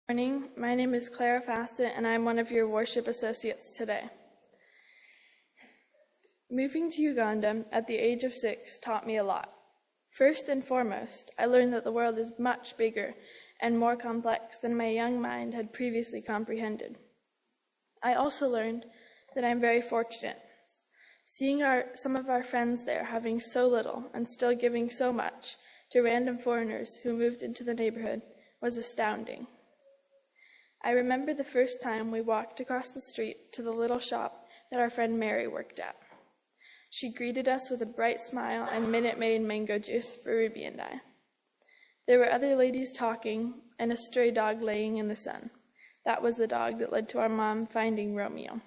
Good morning. My name is Clara Fassett, and I'm one of your worship associates today. Moving to Uganda at the age of 6 taught me a lot. First and foremost, I learned that the world is much bigger and more complex than my young mind had previously comprehended. I also learned that I'm very fortunate. Seeing some of our friends there having so little and still giving so much to random foreigners who moved into the neighborhood was astounding. I remember the first time we walked across the street to the little shop that our friend Mary worked at. She greeted us with a bright smile and Minute Maid mango juice for Ruby and I. There were other ladies talking and a stray dog laying in the sun. That was the dog that led to our mom finding Romeo.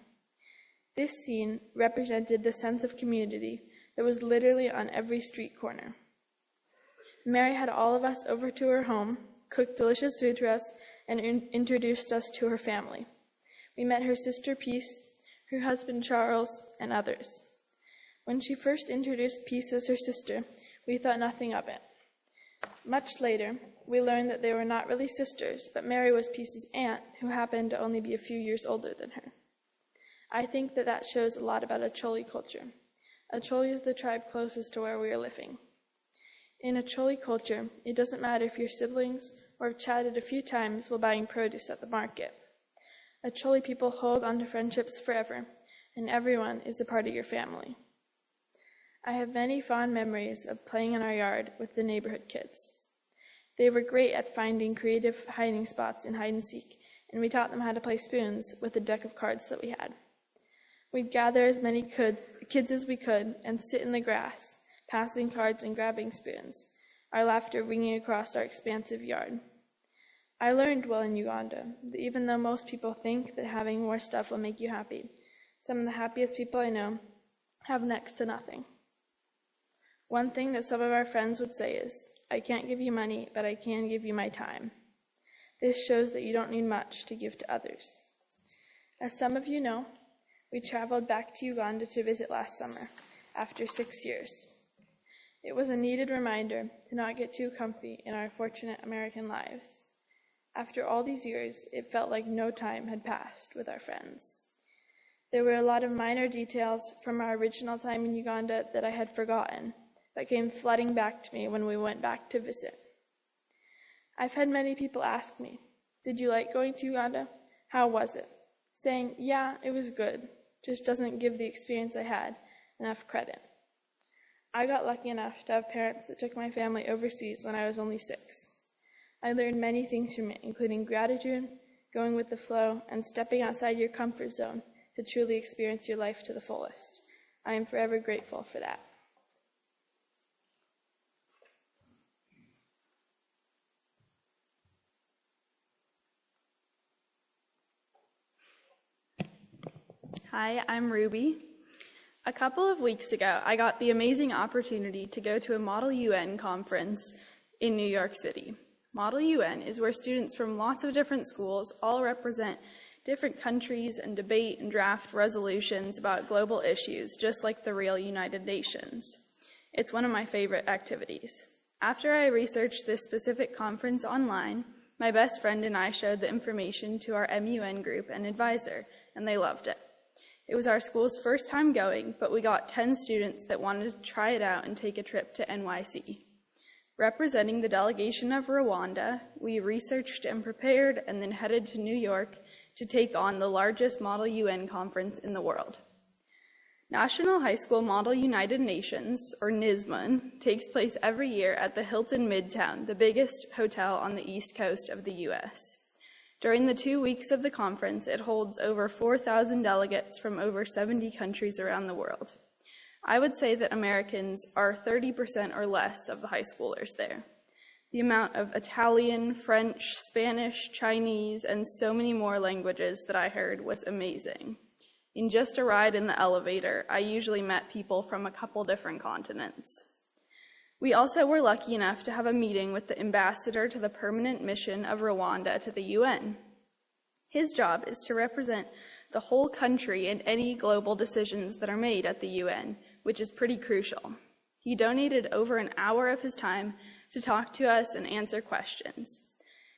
This scene represented the sense of community that was literally on every street corner. Mary had all of us over to her home, cooked delicious food for us, and introduced us to her family. We met her sister Peace, her husband Charles, and others. When she first introduced Peace as her sister, we thought nothing of it. Much later, we learned that they were not really sisters, but Mary was Peace's aunt, who happened to only be a few years older than her. I think that shows a lot about Acholi culture. Acholi is the tribe closest to where we are living. In Acholi culture, it doesn't matter if you're siblings or have chatted a few times while buying produce at the market. Acholi people hold onto friendships forever, and everyone is a part of your family. I have many fond memories of playing in our yard with the neighborhood kids. They were great at finding creative hiding spots in hide and seek, and we taught them how to play spoons with the deck of cards that we had. We'd gather as many kids as we could and sit in the grass, passing cards and grabbing spoons, our laughter ringing across our expansive yard. I learned while in Uganda that even though most people think that having more stuff will make you happy, some of the happiest people I know have next to nothing. One thing that some of our friends would say is, "I can't give you money, but I can give you my time." This shows that you don't need much to give to others. As some of you know, we traveled back to Uganda to visit last summer, after 6 years. It was a needed reminder to not get too comfy in our fortunate American lives. After all these years, it felt like no time had passed with our friends. There were a lot of minor details from our original time in Uganda that I had forgotten, that came flooding back to me when we went back to visit. I've had many people ask me, "Did you like going to Uganda? How was it?" Saying, "Yeah, it was good," just doesn't give the experience I had enough credit. I got lucky enough to have parents that took my family overseas when I was only 6. I learned many things from it, including gratitude, going with the flow, and stepping outside your comfort zone to truly experience your life to the fullest. I am forever grateful for that. Hi, I'm Ruby. A couple of weeks ago, I got the amazing opportunity to go to a Model UN conference in New York City. Model UN is where students from lots of different schools all represent different countries and debate and draft resolutions about global issues, just like the real United Nations. It's one of my favorite activities. After I researched this specific conference online, my best friend and I showed the information to our MUN group and advisor, and they loved it. It was our school's first time going, but we got 10 students that wanted to try it out and take a trip to NYC. Representing the delegation of Rwanda, we researched and prepared and then headed to New York to take on the largest Model UN conference in the world. National High School Model United Nations, or NISMUN, takes place every year at the Hilton Midtown, the biggest hotel on the east coast of the U.S. During the 2 weeks of the conference, it holds over 4,000 delegates from over 70 countries around the world. I would say that Americans are 30% or less of the high schoolers there. The amount of Italian, French, Spanish, Chinese, and so many more languages that I heard was amazing. In just a ride in the elevator, I usually met people from a couple different continents. We also were lucky enough to have a meeting with the ambassador to the permanent mission of Rwanda to the UN. His job is to represent the whole country in any global decisions that are made at the UN, which is pretty crucial. He donated over an hour of his time to talk to us and answer questions.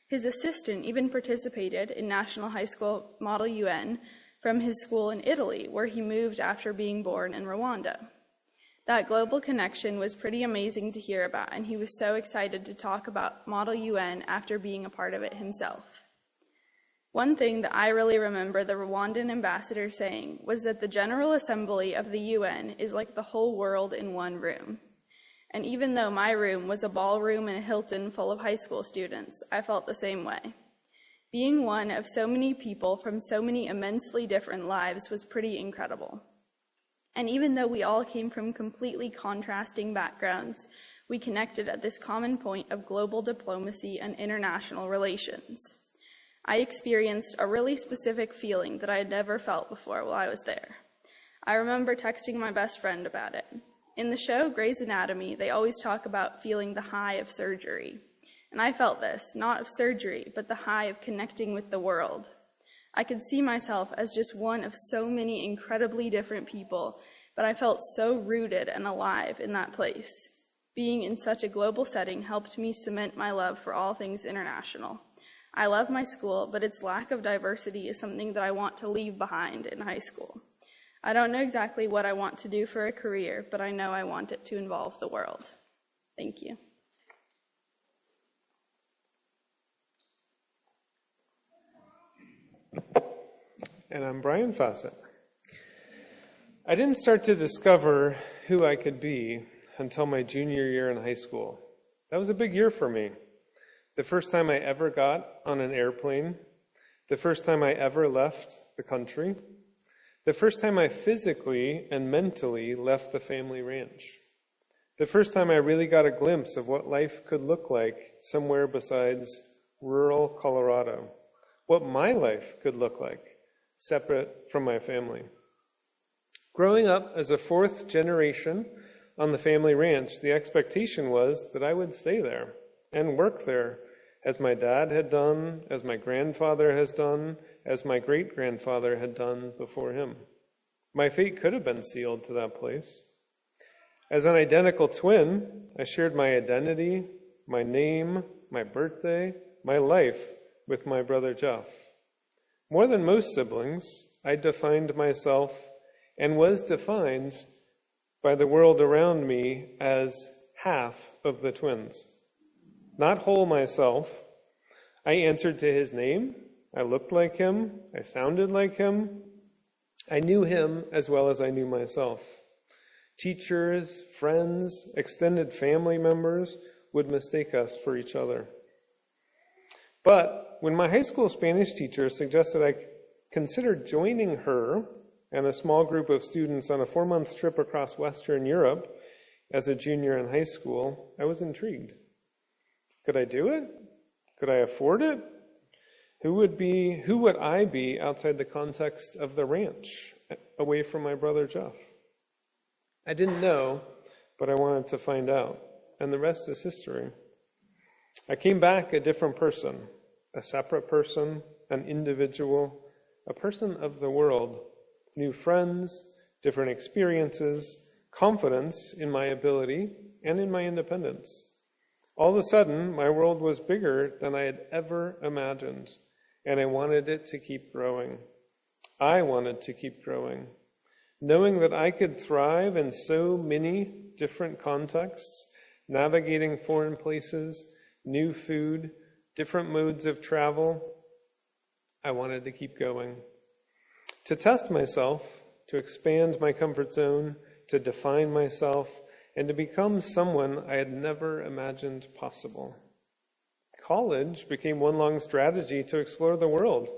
His assistant even participated in National High School Model UN from his school in Italy, where he moved after being born in Rwanda. That global connection was pretty amazing to hear about, and he was so excited to talk about Model UN after being a part of it himself. One thing that I really remember the Rwandan ambassador saying was that the General Assembly of the UN is like the whole world in one room. And even though my room was a ballroom in a Hilton full of high school students, I felt the same way. Being one of so many people from so many immensely different lives was pretty incredible. And even though we all came from completely contrasting backgrounds, we connected at this common point of global diplomacy and international relations. I experienced a really specific feeling that I had never felt before while I was there. I remember texting my best friend about it. In the show Grey's Anatomy, they always talk about feeling the high of surgery. And I felt this, not of surgery, but the high of connecting with the world. I could see myself as just one of so many incredibly different people, but I felt so rooted and alive in that place. Being in such a global setting helped me cement my love for all things international. I love my school, but its lack of diversity is something that I want to leave behind in high school. I don't know exactly what I want to do for a career, but I know I want it to involve the world. Thank you. And I'm Brian Fassett. I didn't start to discover who I could be until my junior year in high school. That was a big year for me. The first time I ever got on an airplane, the first time I ever left the country, the first time I physically and mentally left the family ranch, the first time I really got a glimpse of what life could look like somewhere besides rural Colorado, what my life could look like, separate from my family. Growing up as a fourth generation on the family ranch, the expectation was that I would stay there and work there, as my dad had done, as my grandfather has done, as my great-grandfather had done before him. My fate could have been sealed to that place. As an identical twin, I shared my identity, my name, my birthday, my life with my brother Jeff. More than most siblings, I defined myself and was defined by the world around me as half of the twins. Not whole myself. I answered to his name. I looked like him. I sounded like him. I knew him as well as I knew myself. Teachers, friends, extended family members would mistake us for each other. But when my high school Spanish teacher suggested I consider joining her and a small group of students on a 4-month trip across Western Europe as a junior in high school, I was intrigued. Could I do it? Could I afford it? Who would I be outside the context of the ranch, away from my brother Jeff? I didn't know, but I wanted to find out, and the rest is history. I came back a different person, a separate person, an individual, a person of the world, new friends, different experiences, confidence in my ability and in my independence. All of a sudden, my world was bigger than I had ever imagined, and I wanted it to keep growing. I wanted to keep growing. Knowing that I could thrive in so many different contexts, navigating foreign places, new food, different modes of travel, I wanted to keep going. To test myself, to expand my comfort zone, to define myself, and to become someone I had never imagined possible. College became one long strategy to explore the world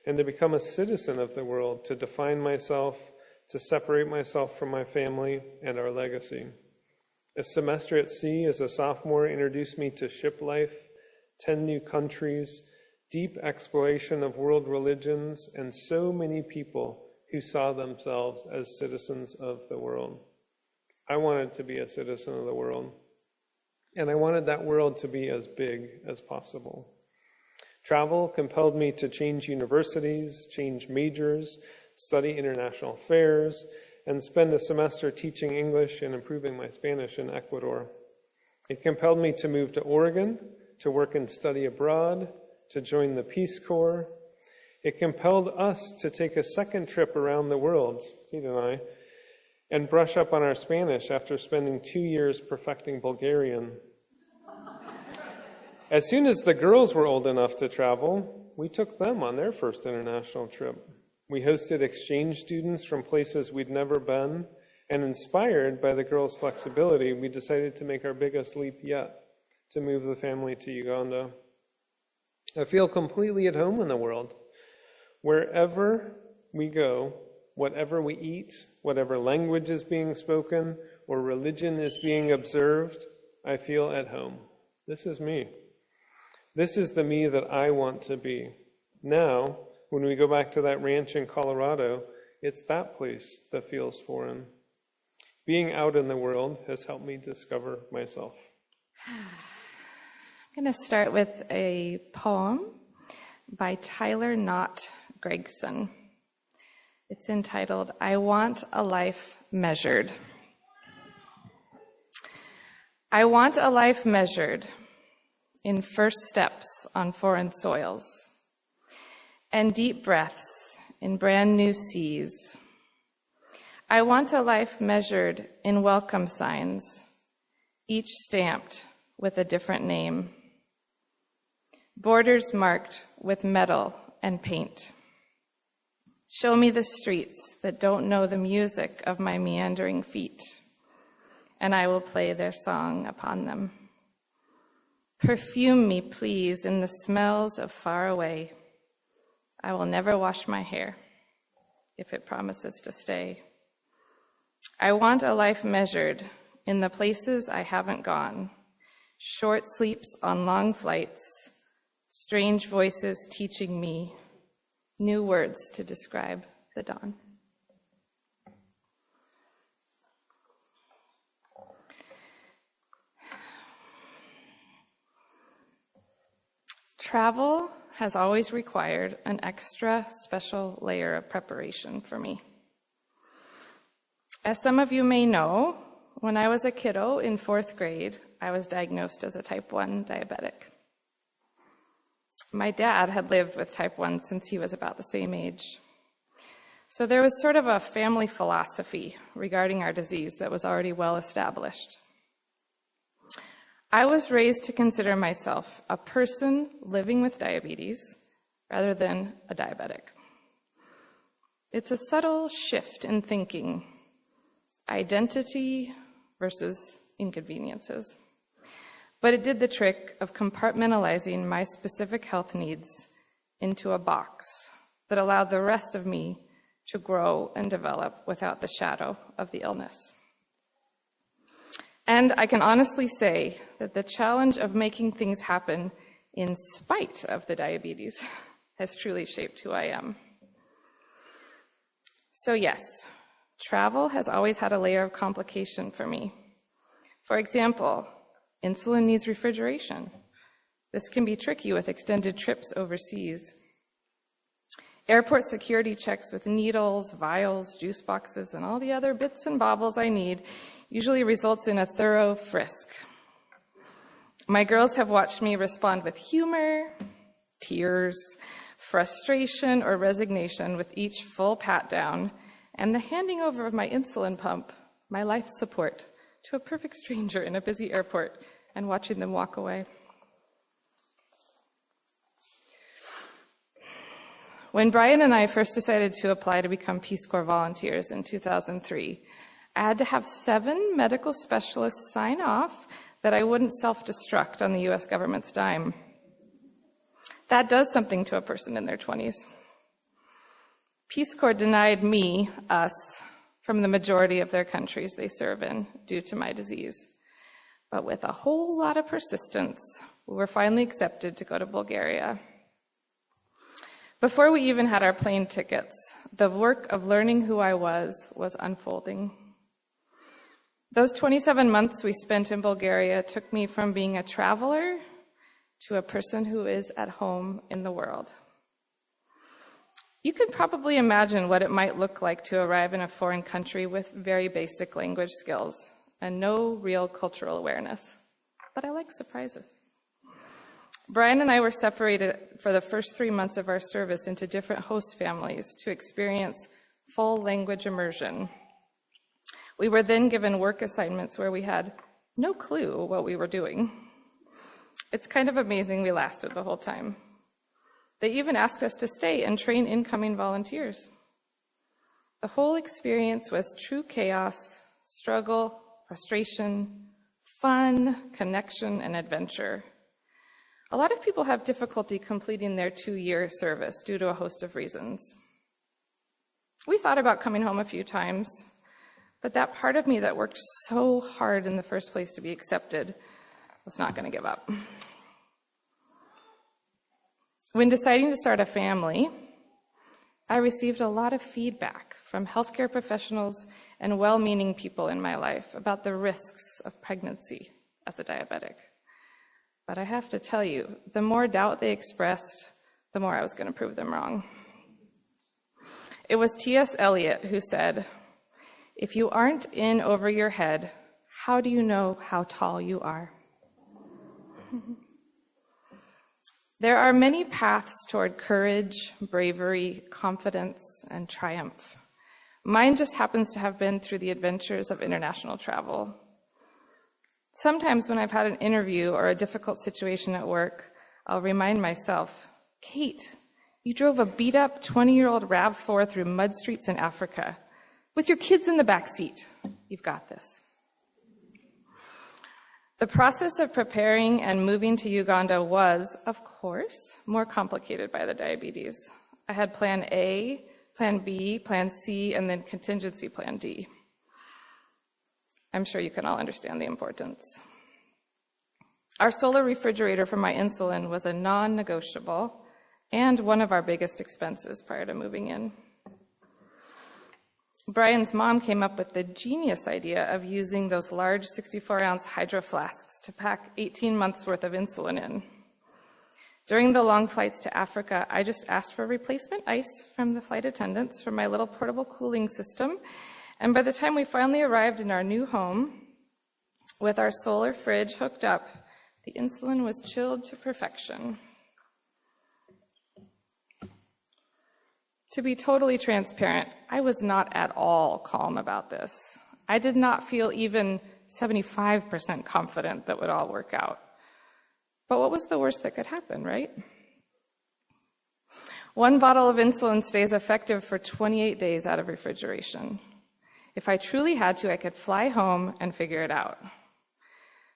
and to become a citizen of the world, to define myself, to separate myself from my family and our legacy. A semester at sea as a sophomore introduced me to ship life, 10 new countries, deep exploration of world religions, and so many people who saw themselves as citizens of the world. I wanted to be a citizen of the world, and I wanted that world to be as big as possible. Travel compelled me to change universities, change majors, study international affairs, and spend a semester teaching English and improving my Spanish in Ecuador. It compelled me to move to Oregon, to work and study abroad, to join the Peace Corps. It compelled us to take a second trip around the world, Kate and I, and brush up on our Spanish after spending 2 years perfecting Bulgarian. As soon as the girls were old enough to travel, we took them on their first international trip. We hosted exchange students from places we'd never been, and inspired by the girls' flexibility, we decided to make our biggest leap yet, to move the family to Uganda. I feel completely at home in the world. Wherever we go, whatever we eat, whatever language is being spoken, or religion is being observed, I feel at home. This is me. This is the me that I want to be. Now, when we go back to that ranch in Colorado, it's that place that feels foreign. Being out in the world has helped me discover myself. I'm going to start with a poem by Tyler Knott Gregson. It's entitled, I Want a Life Measured. I want a life measured in first steps on foreign soils, and deep breaths in brand new seas. I want a life measured in welcome signs, each stamped with a different name. Borders marked with metal and paint. Show me the streets that don't know the music of my meandering feet, and I will play their song upon them. Perfume me, please, in the smells of far away. I will never wash my hair if it promises to stay. I want a life measured in the places I haven't gone, short sleeps on long flights, strange voices teaching me new words to describe the dawn. Travel has always required an extra special layer of preparation for me. As some of you may know, when I was a kiddo in 4th grade, I was diagnosed as a type 1 diabetic. My dad had lived with type 1 since he was about the same age. So there was sort of a family philosophy regarding our disease that was already well established. I was raised to consider myself a person living with diabetes rather than a diabetic. It's a subtle shift in thinking, identity versus inconveniences. But it did the trick of compartmentalizing my specific health needs into a box that allowed the rest of me to grow and develop without the shadow of the illness. And I can honestly say that the challenge of making things happen in spite of the diabetes has truly shaped who I am. So yes, travel has always had a layer of complication for me. For example, insulin needs refrigeration. This can be tricky with extended trips overseas. Airport security checks with needles, vials, juice boxes, and all the other bits and baubles I need usually results in a thorough frisk. My girls have watched me respond with humor, tears, frustration, or resignation with each full pat down, and the handing over of my insulin pump, my life support, to a perfect stranger in a busy airport, and watching them walk away. When Brian and I first decided to apply to become Peace Corps volunteers in 2003, I had to have 7 medical specialists sign off that I wouldn't self-destruct on the US government's dime. That does something to a person in their 20s. Peace Corps denied me, us, from the majority of their countries they serve in due to my disease. But with a whole lot of persistence, we were finally accepted to go to Bulgaria. Before we even had our plane tickets, the work of learning who I was unfolding. Those 27 months we spent in Bulgaria took me from being a traveler to a person who is at home in the world. You could probably imagine what it might look like to arrive in a foreign country with very basic language skills and no real cultural awareness. But I like surprises. Brian and I were separated for the first 3 months of our service into different host families to experience full language immersion. We were then given work assignments where we had no clue what we were doing. It's kind of amazing we lasted the whole time. They even asked us to stay and train incoming volunteers. The whole experience was true chaos, struggle, frustration, fun, connection, and adventure. A lot of people have difficulty completing their 2-year service due to a host of reasons. We thought about coming home a few times, but that part of me that worked so hard in the first place to be accepted was not going to give up. When deciding to start a family, I received a lot of feedback from healthcare professionals and well-meaning people in my life about the risks of pregnancy as a diabetic. But I have to tell you, the more doubt they expressed, the more I was going to prove them wrong. It was T.S. Eliot who said, "If you aren't in over your head, how do you know how tall you are?" There are many paths toward courage, bravery, confidence, and triumph. Mine just happens to have been through the adventures of international travel. Sometimes when I've had an interview or a difficult situation at work, I'll remind myself, "Kate, you drove a beat-up 20-year-old RAV4 through mud streets in Africa with your kids in the back seat. You've got this." The process of preparing and moving to Uganda was, of course, more complicated by the diabetes. I had Plan A, Plan B, Plan C, and then contingency Plan D. I'm sure you can all understand the importance. Our solar refrigerator for my insulin was a non-negotiable and one of our biggest expenses prior to moving in. Brian's mom came up with the genius idea of using those large 64-ounce hydro flasks to pack 18 months' worth of insulin in. During the long flights to Africa, I just asked for replacement ice from the flight attendants for my little portable cooling system, and by the time we finally arrived in our new home, with our solar fridge hooked up, the insulin was chilled to perfection. To be totally transparent, I was not at all calm about this. I did not feel even 75% confident that would all work out. But what was the worst that could happen, right? One bottle of insulin stays effective for 28 days out of refrigeration. If I truly had to, I could fly home and figure it out.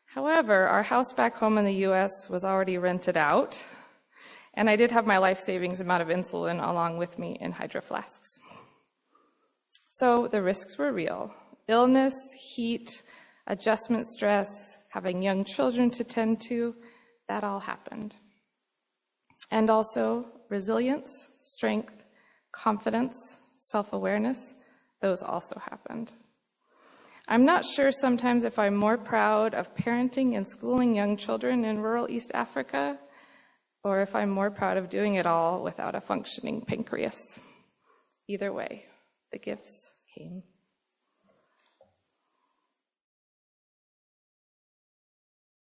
However, our house back home in the US was already rented out, and I did have my life savings amount of insulin along with me in hydro flasks. So the risks were real. Illness, heat, adjustment stress, having young children to tend to, that all happened. And also resilience, strength, confidence, self-awareness, those also happened. I'm not sure sometimes if I'm more proud of parenting and schooling young children in rural East Africa, or if I'm more proud of doing it all without a functioning pancreas. Either way, the gifts came.